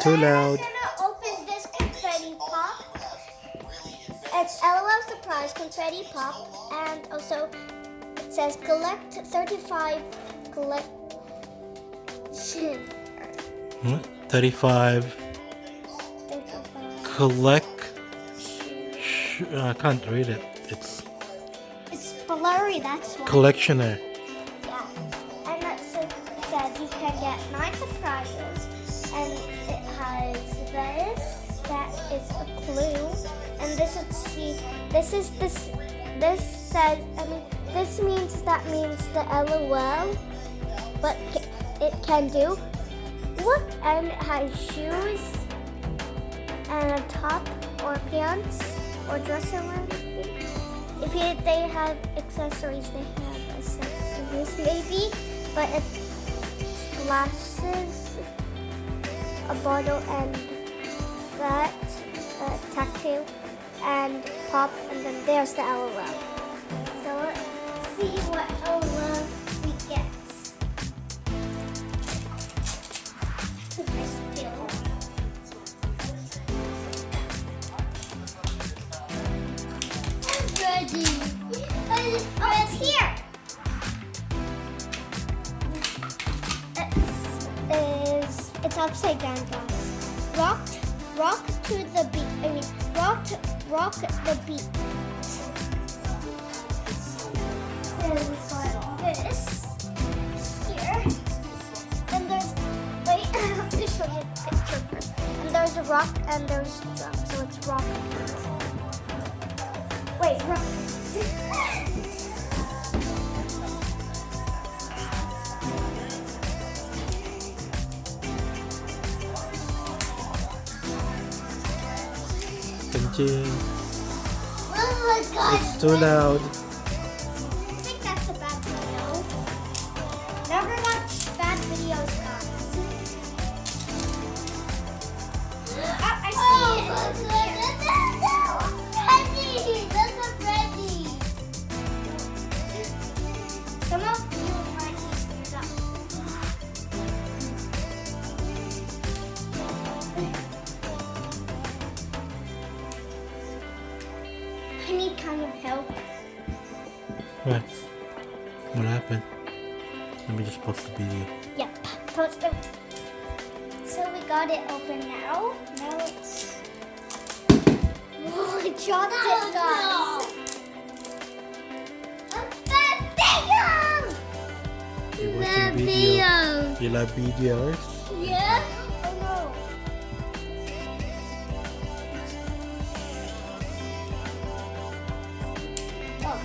too loud. I'm gonna open this confetti pop. It's LOL Surprise Confetti Pop, and also it says collect 35 collection. 35 collect. I can't read it. It's blurry, that's why. collectioner. Yeah, and it says you can get 9 surprises, and it has this. That is a clue, and this says. This means the LOL, but it can do. What? And it has shoes and a top or pants or dress around. If they have accessories, they have accessories maybe, but it glasses, a bottle, and that tattoo and pop, and then there's the LOL. So let's see what LOL we get. Ready. Oh, it's here. It's upside down, guys. Rock to the beat. Rock the beat. Then we got this here. And there's wait, I have to show you the picture first. And there's a rock and there's a drum, so it's rock. Wait, rock. Oh my God. It's too loud. I think that's a bad video. Never watch bad videos, guys. Oh, I see it. Freddy! Look at Freddy! Some of you might be screwed up. I need kind of help. What? What happened? Let me just post the video. Yep, post it. So we got it open now. Now it's. Oh, I dropped it, guys. You're watching video. You love videos? Yeah? Oh no. Oh.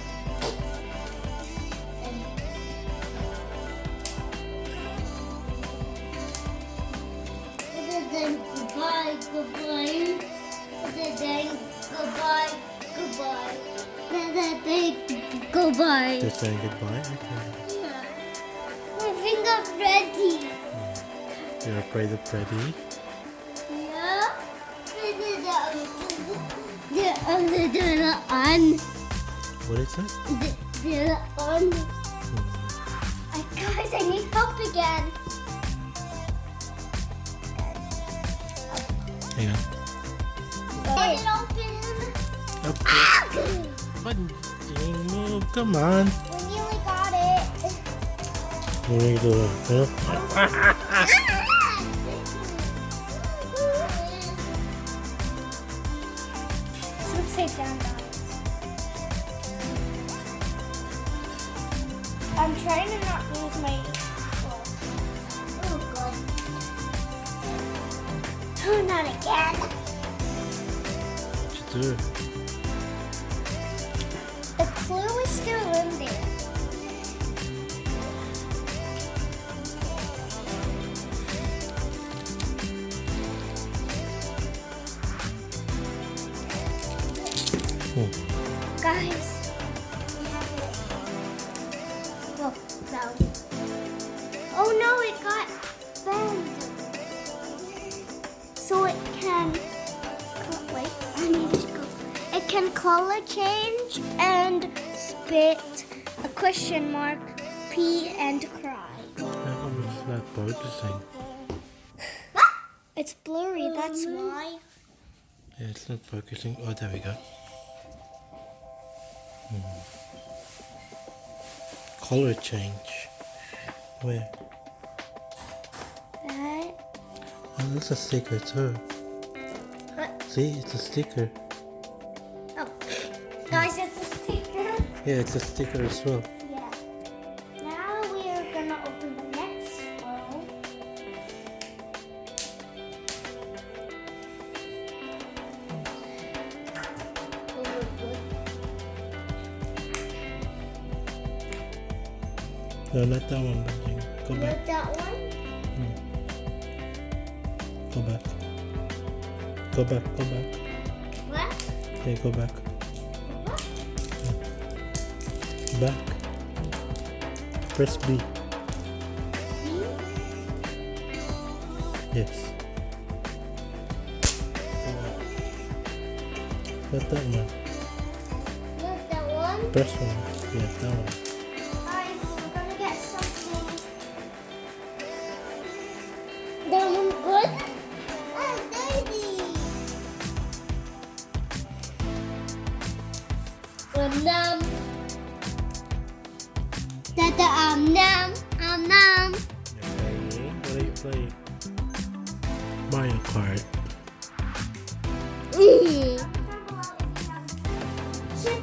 Goodbye, goodbye. Goodbye, goodbye. Goodbye. Just saying goodbye? Okay. My finger Freddy. You're afraid of Freddy? Yeah. The on. What is it? The on. Guys, I need help again. Hang on. Get it open. Okay. What? Come on. We nearly got it. What are you doing? Huh? It's upside down, guys. I'm trying to not lose my. Oh God. Oh, not again. What you do? The clue is still in there. Oh. Guys. Oh, no. Oh no, it got bent. So it can. Wait, I need to go. It can color change and spit a question mark, pee, and cry. How come it's not focusing? It's It's blurry, that's why. Yeah, it's not focusing. Oh, there we go. Color change. Where? That. Oh, that's a sticker too. What? See, it's a sticker. Oh. Guys, it's a sticker. Yeah, it's a sticker as well. Yeah. Now we are gonna open the next row. No, not that one. Benjing. Go back. With that one. Go back. Go back. Go back. What? Okay, go back. What? Back. Press B. Yes. Not that one. Not that one. Press one. Yeah, that one. Guys, we're gonna get something. That one good? Oh, baby. Nam. Dada nam. Nam. Okay. What are you playing? Mario Kart. Chip.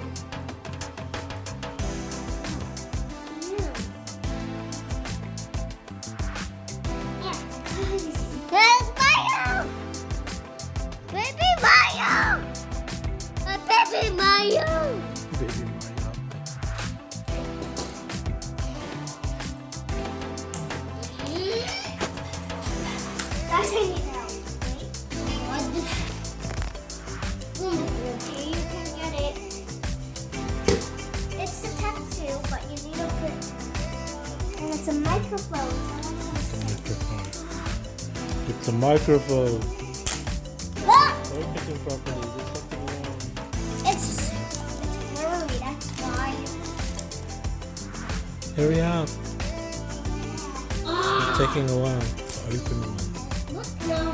Yeah. There's Mario. Baby Mario. A baby Mario. Baby Mario. Guys, I need help. Okay, you can get it. It's a tattoo, but you need to put. And it's a microphone. Microphone. It's a microphone. Look! Focusing properly. There's something wrong. It's blurry, that's why. Hurry up. It's taking a while to open one. What now?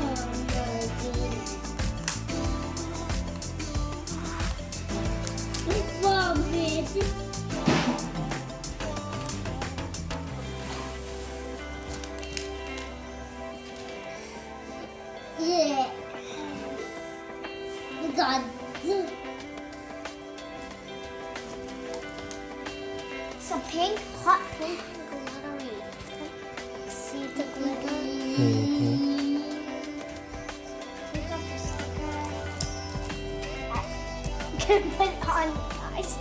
Yeah. God. So pink, hot pink, glittery. See the glitter? Take off the sticker. I'm gonna put it on, guys.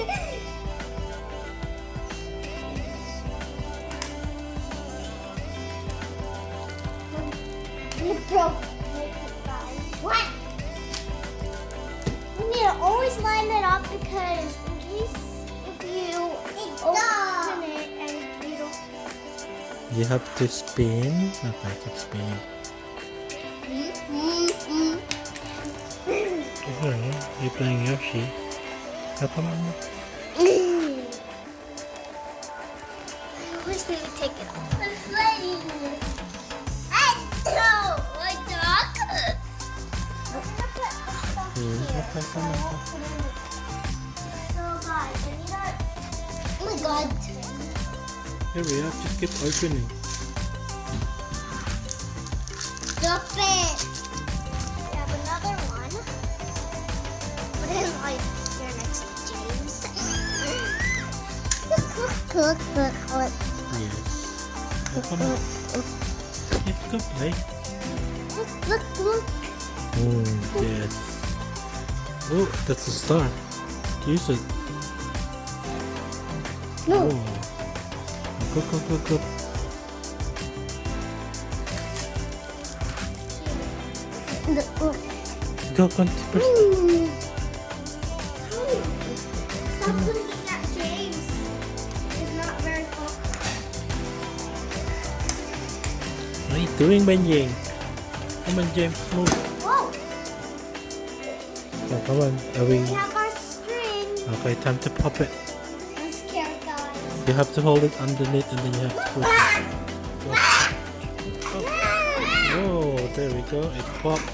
You broke it, guys. What? We need to always line it up because in case if you open it and you don't. You have to spin. Okay, keep spinning. Okay, you're playing Yoshi. Help him out. I wish they would take it off. Okay, come on. So guys, I need our. Oh my God. Here we are. Just keep opening. Stop it. We have another one. Put it like here next to James. Cook. Yes. Oh, come on. Let's go play. Look. Oh, yes. Oh, that's a star. Use it. No. Oh. Go. Go, press. Stop looking at James. It's not very focused. What are you doing, Benjing? Come on, James, move. Whoa! Oh, come on. Are we? We have our string. Okay, time to pop it. I'm scared, guys. You have to hold it underneath and then you have to push it. Oh, there we go. It popped.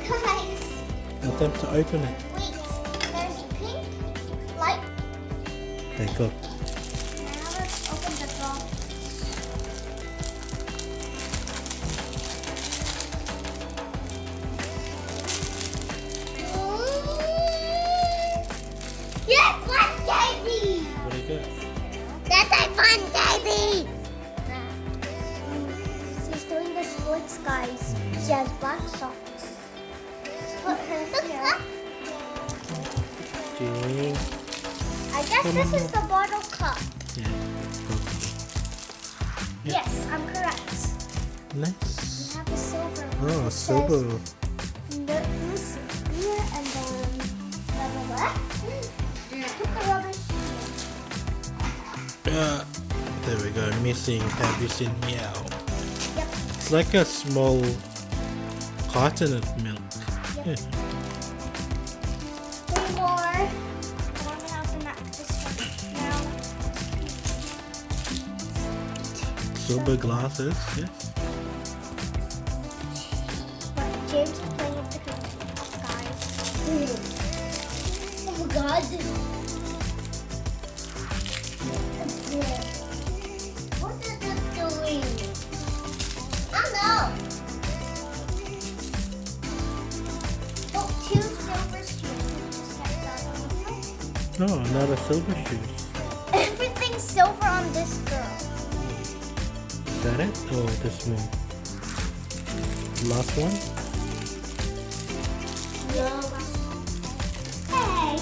Guys, Attempt to open it. wait. There's pink light. There you go. Now let's open the box. Yes, one candy. What do you got? That's a fun candy. She's doing the sports, guys. She has black socks. Put her here. Okay. I guess this is the bottle cup. Yeah. Probably. Yeah. Yes, I'm correct. Nice. We have a silver one. Oh, It silver. says this here and then blah, blah, blah. Put the rubbish here. Yeah. There we go. Missing. Have you seen meow? Yep. It's like a small carton of milk. Yep. Yeah. 3 more. I want to have the this one now. Silver glasses. Yes. But James is playing with the confetti, guys. Oh my god. What is it doing? Oh no. Oh, 2 silver shoes. Just like that. Oh, another silver shoes. Everything's silver on this girl. Is that it? Oh, this one. Last one? No. Hey!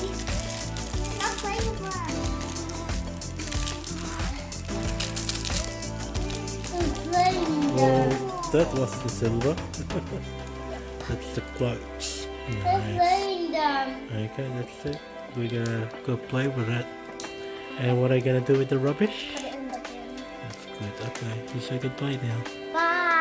Stop playing with mine. Oh, that was the silver. That's the clutch. Nice. Okay, that's it. We're gonna go play with it. And what are you gonna do with the rubbish? Put it in the bin. That's good. Okay, you say goodbye now. Bye.